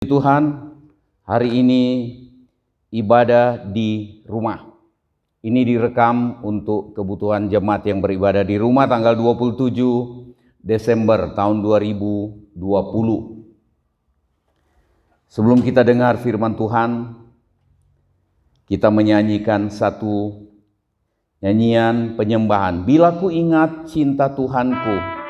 Tuhan, hari ini ibadah di rumah. Ini direkam untuk kebutuhan jemaat yang beribadah di rumah tanggal 27 Desember tahun 2020. Sebelum kita dengar firman Tuhan, kita menyanyikan satu nyanyian penyembahan. Bila ku ingat cinta Tuhanku.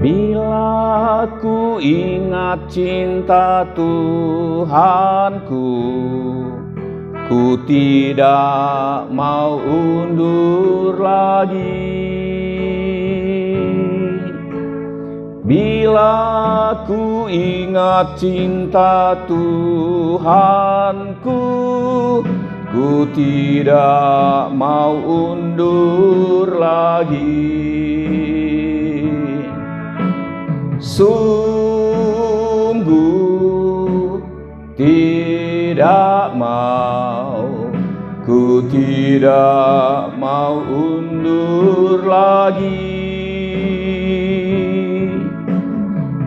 Bila ku ingat cinta Tuhanku, ku tidak mau undur lagi. Bila ku ingat cinta Tuhanku, ku tidak mau undur lagi. Sungguh tidak mau, ku tidak mau undur lagi.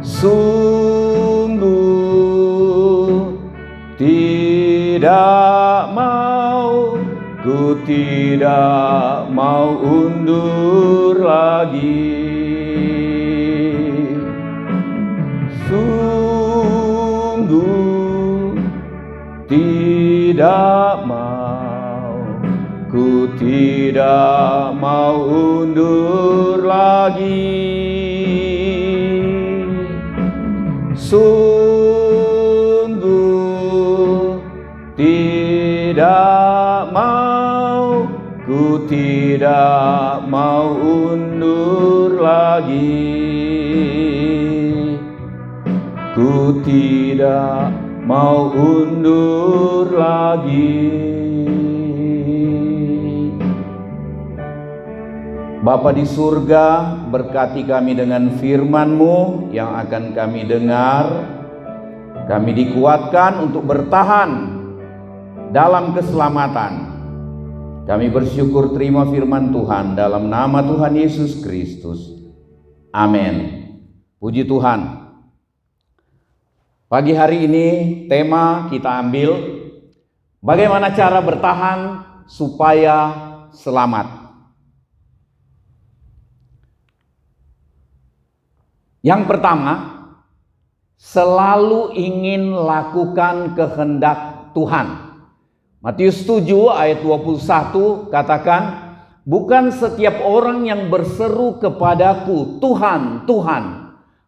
Sungguh tidak mau, ku tidak mau undur lagi. Sungguh tidak mau, ku tidak mau undur lagi. Sungguh tidak mau, ku tidak mau undur lagi. Ku tidak mau undur lagi. Bapa di surga, berkati kami dengan firman-Mu yang akan kami dengar. Kami dikuatkan untuk bertahan dalam keselamatan. Kami bersyukur terima firman Tuhan dalam nama Tuhan Yesus Kristus. Amin. Puji Tuhan. Pagi hari ini tema kita ambil bagaimana cara bertahan supaya selamat. Yang pertama, selalu ingin lakukan kehendak Tuhan. Matius 7 ayat 21 katakan, bukan setiap orang yang berseru kepadaku, Tuhan, Tuhan,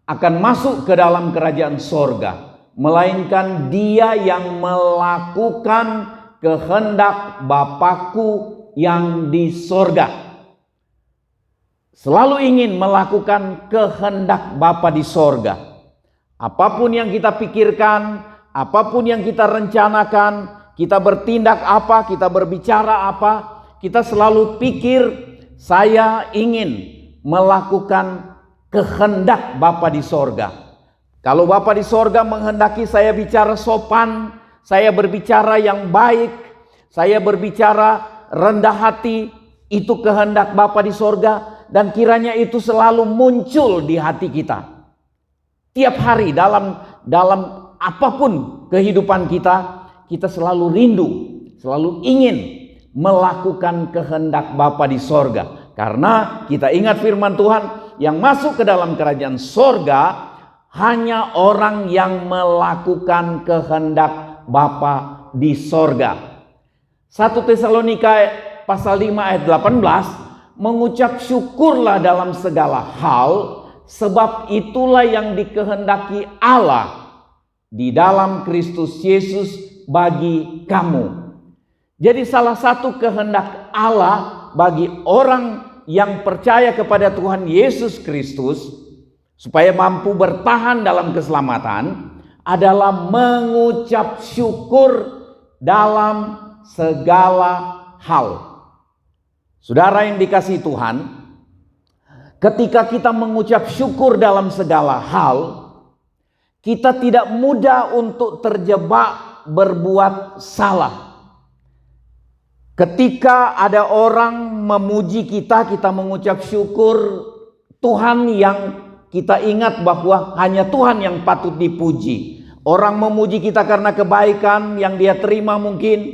akan masuk ke dalam kerajaan sorga, melainkan dia yang melakukan kehendak Bapakku yang di sorga. Selalu ingin melakukan kehendak Bapa di sorga. Apapun yang kita pikirkan, apapun yang kita rencanakan, kita bertindak apa, kita berbicara apa, kita selalu pikir, saya ingin melakukan kehendak Bapa di sorga. Kalau Bapa di sorga menghendaki saya bicara sopan, saya berbicara yang baik, saya berbicara rendah hati, itu kehendak Bapa di sorga. Dan kiranya itu selalu muncul di hati kita. Tiap hari dalam apapun kehidupan kita, kita selalu rindu, selalu ingin melakukan kehendak Bapa di sorga. Karena kita ingat firman Tuhan, yang masuk ke dalam kerajaan sorga hanya orang yang melakukan kehendak Bapa di sorga. 1 Tesalonika pasal 5 ayat 18, mengucap syukurlah dalam segala hal, sebab itulah yang dikehendaki Allah di dalam Kristus Yesus bagi kamu. Jadi salah satu kehendak Allah bagi orang yang percaya kepada Tuhan Yesus Kristus supaya mampu bertahan dalam keselamatan adalah mengucap syukur dalam segala hal. Saudara yang dikasihi Tuhan, ketika kita mengucap syukur dalam segala hal, kita tidak mudah untuk terjebak berbuat salah. Ketika ada orang memuji kita, kita mengucap syukur. Tuhan yang kita ingat bahwa hanya Tuhan yang patut dipuji. Orang memuji kita karena kebaikan yang dia terima mungkin,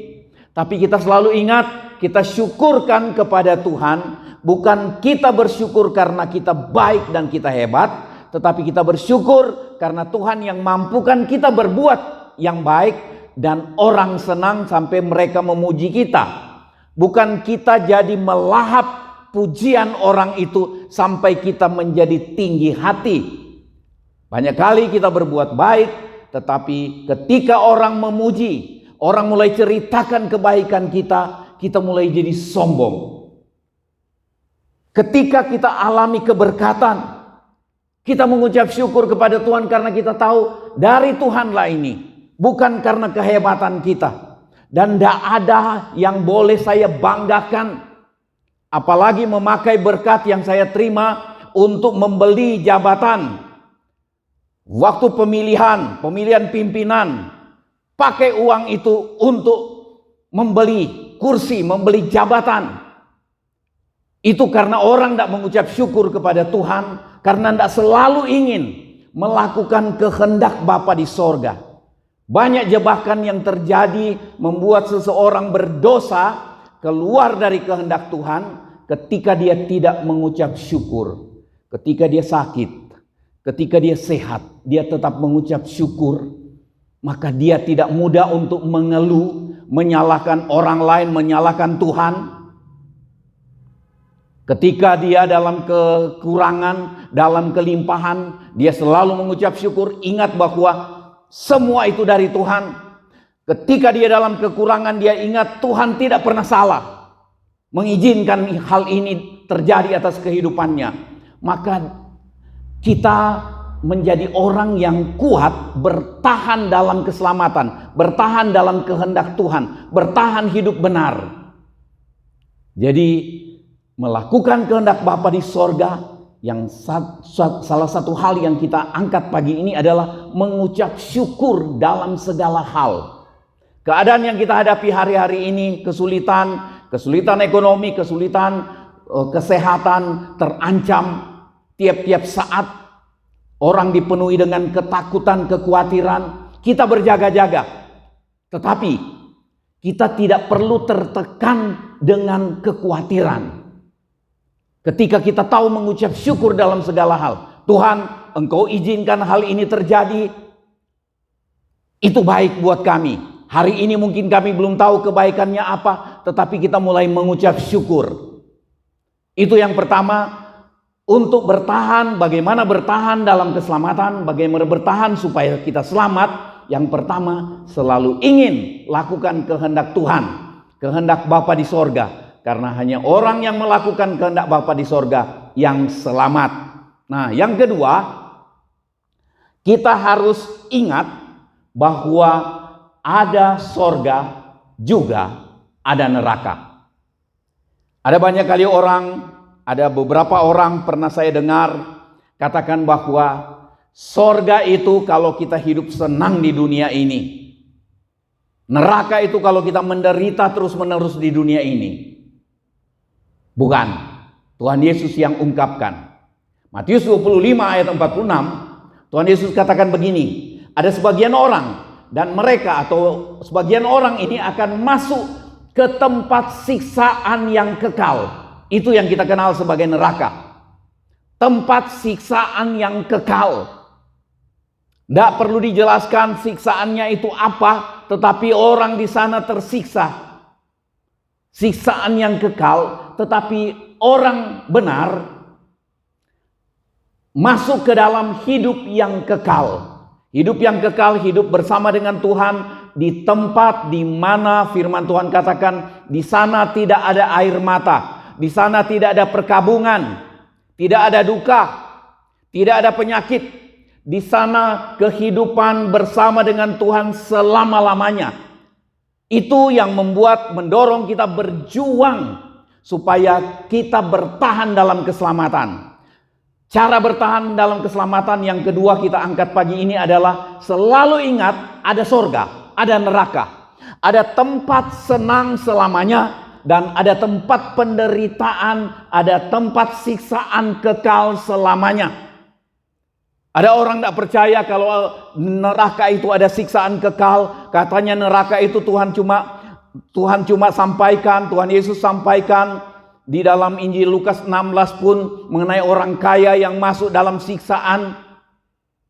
tapi kita selalu ingat, kita syukurkan kepada Tuhan. Bukan kita bersyukur karena kita baik dan kita hebat, tetapi kita bersyukur karena Tuhan yang mampukan kita berbuat yang baik, dan orang senang sampai mereka memuji kita. Bukan kita jadi melahap pujian orang itu sampai kita menjadi tinggi hati. Banyak kali kita berbuat baik, tetapi ketika orang memuji, orang mulai ceritakan kebaikan kita, kita mulai jadi sombong. Ketika kita alami keberkatan, kita mengucap syukur kepada Tuhan karena kita tahu dari Tuhanlah ini, bukan karena kehebatan kita. Dan tidak ada yang boleh saya banggakan, apalagi memakai berkat yang saya terima untuk membeli jabatan. Waktu pemilihan pimpinan, pakai uang itu untuk membeli kursi, membeli jabatan. Itu karena orang tidak mengucap syukur kepada Tuhan, karena tidak selalu ingin melakukan kehendak Bapa di sorga. Banyak jebakan yang terjadi membuat seseorang berdosa keluar dari kehendak Tuhan ketika dia tidak mengucap syukur. Ketika dia sakit, ketika dia sehat, dia tetap mengucap syukur. Maka dia tidak mudah untuk mengeluh, menyalahkan orang lain, menyalahkan Tuhan. Ketika dia dalam kekurangan, dalam kelimpahan, dia selalu mengucap syukur. Ingat bahwa semua itu dari Tuhan. Ketika dia dalam kekurangan, dia ingat Tuhan tidak pernah salah mengizinkan hal ini terjadi atas kehidupannya. Maka kita menjadi orang yang kuat, bertahan dalam keselamatan, bertahan dalam kehendak Tuhan, bertahan hidup benar. Jadi melakukan kehendak Bapa di sorga, yang salah satu hal yang kita angkat pagi ini adalah mengucap syukur dalam segala hal. Keadaan yang kita hadapi hari-hari ini, kesulitan ekonomi, kesulitan kesehatan terancam tiap-tiap saat. Orang dipenuhi dengan ketakutan, kekhawatiran. Kita berjaga-jaga. Tetapi kita tidak perlu tertekan dengan kekhawatiran. Ketika kita tahu mengucap syukur dalam segala hal. Tuhan, Engkau izinkan hal ini terjadi. Itu baik buat kami. Hari ini mungkin kami belum tahu kebaikannya apa, tetapi kita mulai mengucap syukur. Itu yang pertama. Untuk bertahan, bagaimana bertahan dalam keselamatan, bagaimana bertahan supaya kita selamat. Yang pertama, selalu ingin lakukan kehendak Tuhan, kehendak Bapa di sorga. Karena hanya orang yang melakukan kehendak Bapa di sorga yang selamat. Nah, yang kedua, kita harus ingat bahwa ada sorga juga ada neraka. Ada banyak kali ada beberapa orang pernah saya dengar katakan bahwa sorga itu kalau kita hidup senang di dunia ini. Neraka itu kalau kita menderita terus-menerus di dunia ini. Bukan. Tuhan Yesus yang ungkapkan. Matius 25 ayat 46, Tuhan Yesus katakan begini, ada sebagian orang dan mereka atau sebagian orang ini akan masuk ke tempat siksaan yang kekal. Itu yang kita kenal sebagai neraka. Tempat siksaan yang kekal. Tidak perlu dijelaskan siksaannya itu apa, tetapi orang di sana tersiksa. Siksaan yang kekal, tetapi orang benar masuk ke dalam hidup yang kekal. Hidup yang kekal, hidup bersama dengan Tuhan di tempat di mana firman Tuhan katakan di sana tidak ada air mata, di sana tidak ada perkabungan, tidak ada duka, tidak ada penyakit. Di sana kehidupan bersama dengan Tuhan selama-lamanya. Itu yang mendorong kita berjuang supaya kita bertahan dalam keselamatan. Cara bertahan dalam keselamatan yang kedua kita angkat pagi ini adalah selalu ingat ada sorga, ada neraka. Ada tempat senang selamanya, dan ada tempat penderitaan, ada tempat siksaan kekal selamanya. Ada orang tidak percaya kalau neraka itu ada siksaan kekal. Katanya neraka itu Tuhan cuma sampaikan, Tuhan Yesus sampaikan di dalam Injil Lukas 16 pun mengenai orang kaya yang masuk dalam siksaan,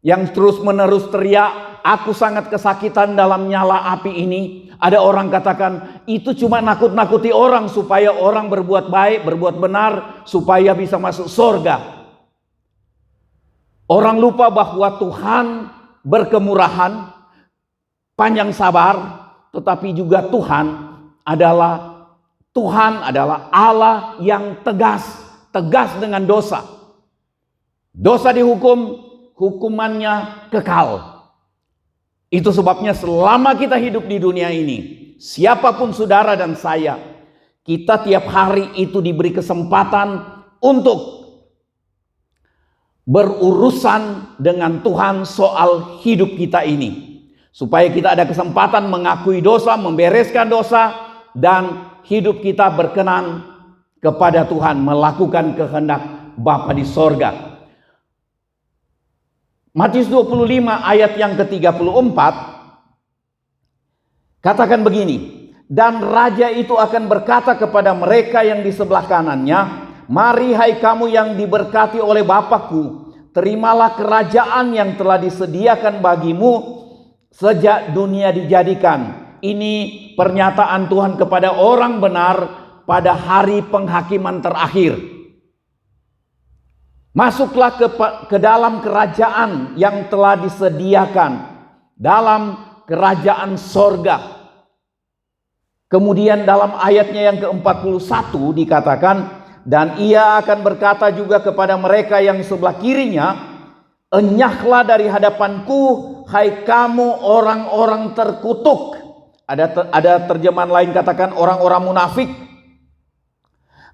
yang terus menerus teriak, aku sangat kesakitan dalam nyala api ini. Ada orang katakan itu cuma nakut-nakuti orang supaya orang berbuat baik, berbuat benar, supaya bisa masuk surga. Orang lupa bahwa Tuhan berkemurahan, panjang sabar, tetapi juga Tuhan adalah Allah yang tegas dengan dosa. Dosa dihukum, hukumannya kekal. Itu sebabnya selama kita hidup di dunia ini, siapapun saudara dan saya, kita tiap hari itu diberi kesempatan untuk berurusan dengan Tuhan soal hidup kita ini. Supaya kita ada kesempatan mengakui dosa, membereskan dosa, dan hidup kita berkenan kepada Tuhan, melakukan kehendak Bapa di sorga. Matius 25 ayat yang ke-34 katakan begini, dan raja itu akan berkata kepada mereka yang di sebelah kanannya, mari hai kamu yang diberkati oleh Bapakku, terimalah kerajaan yang telah disediakan bagimu sejak dunia dijadikan. Ini pernyataan Tuhan kepada orang benar pada hari penghakiman terakhir. Masuklah ke dalam kerajaan yang telah disediakan, dalam kerajaan sorga. Kemudian dalam ayatnya yang ke-41 dikatakan, dan ia akan berkata juga kepada mereka yang sebelah kirinya, enyahlah dari hadapanku, hai kamu orang-orang terkutuk. Ada terjemahan lain katakan orang-orang munafik.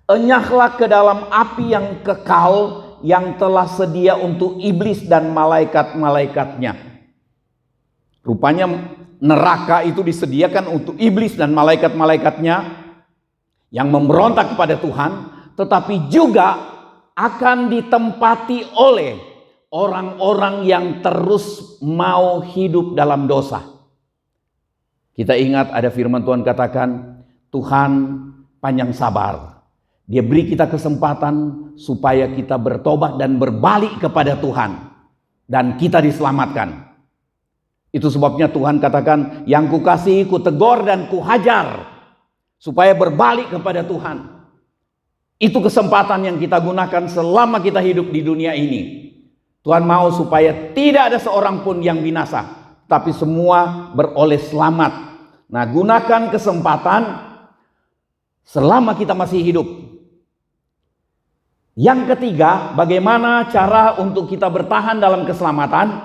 Enyahlah ke dalam api yang kekal, yang telah sedia untuk iblis dan malaikat-malaikatnya. Rupanya neraka itu disediakan untuk iblis dan malaikat-malaikatnya yang memberontak kepada Tuhan, tetapi juga akan ditempati oleh orang-orang yang terus mau hidup dalam dosa. Kita ingat ada firman Tuhan katakan, Tuhan panjang sabar. Dia beri kita kesempatan supaya kita bertobat dan berbalik kepada Tuhan, dan kita diselamatkan. Itu sebabnya Tuhan katakan, yang kukasihi kutegur dan kuhajar, supaya berbalik kepada Tuhan. Itu kesempatan yang kita gunakan selama kita hidup di dunia ini. Tuhan mau supaya tidak ada seorang pun yang binasa, tapi semua beroleh selamat. Nah, gunakan kesempatan selama kita masih hidup. Yang ketiga, bagaimana cara untuk kita bertahan dalam keselamatan?